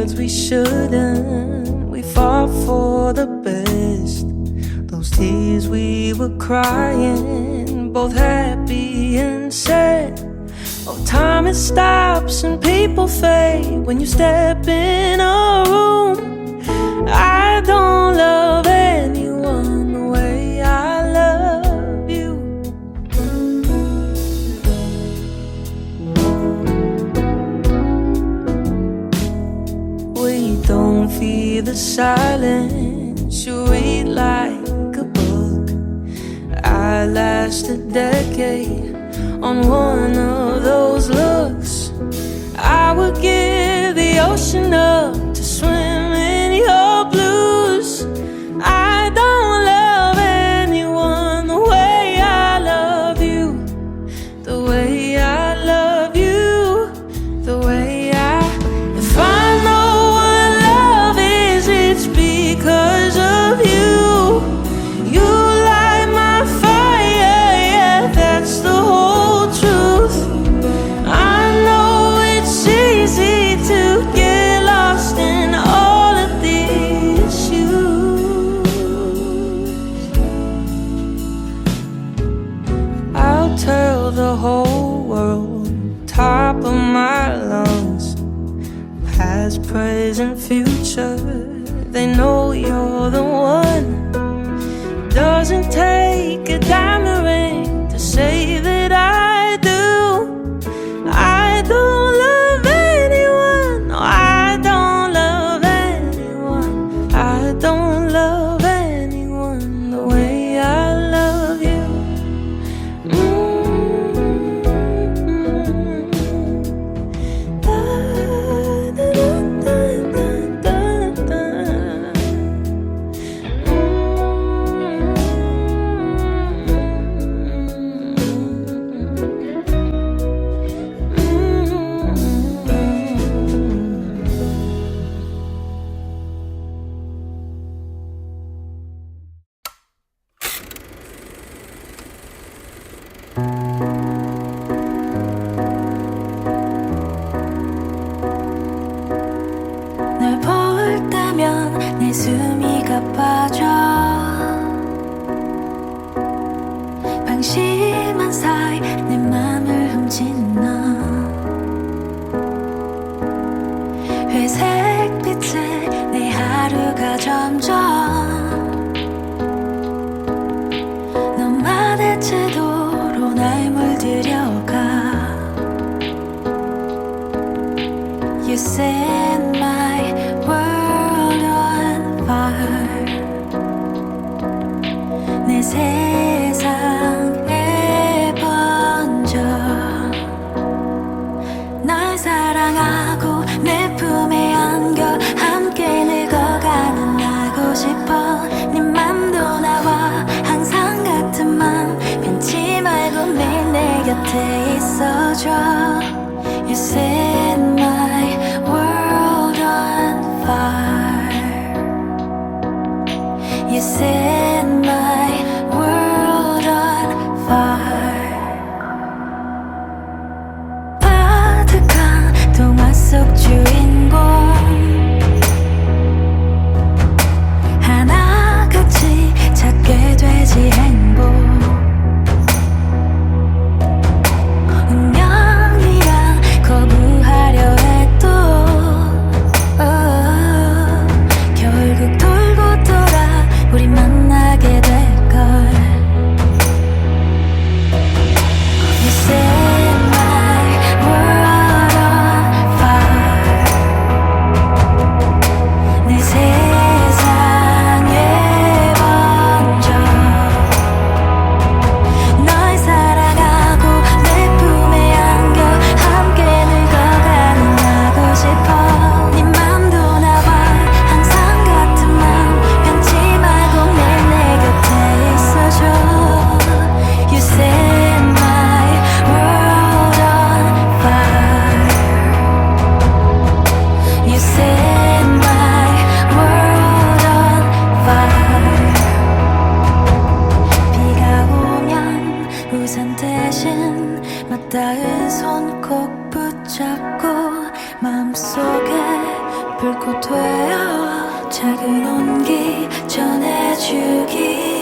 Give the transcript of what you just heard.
words we shouldn't. We fought for the best. Those tears we were crying, both happy and sad. Oh, time it stops and people fade when you step in a room. I don't love anyone the way I love you. We don't fear the silence. You read like a book. I last a decade on one of those looks. I would give the ocean up to swim in your blues. I don't love anyone the way I love you, the way I love you, the way I. If I know what love is, it's because of you. You light my fire, yeah, that's the whole truth. I know it's easy to get lost in all of the issues. I'll tell the whole world, top of my lungs, past, present, future, they know you're the one. Doesn't take a diamond ring to say that I do. I don't love anyone, no, I don't love anyone. I don't love anyone the way I love you. Da, da, da, da, da, da. 널 볼 때면 내 숨이 가빠져. 방심한 사이 내 맘을 훔친 너. 회색 빛에 내 하루가 점점 너만의 태도로 날 물들여가. You set my world on fire. 내 세상에 번져. 널 사랑하고 내 품에 안겨 함께 늙어가는 나고 싶어. 네 맘도 나와 항상 같은 맘 변치 말고 매일 내 곁에 있어줘. You set my world on fire. You set my world on fire. 바득한 동화 속 주인공 하나같이 찾게 되지 행복. 운명이랑 거부하려 해도 결국 돌고 돌아 우리 만 되어 작은 온기 전해주기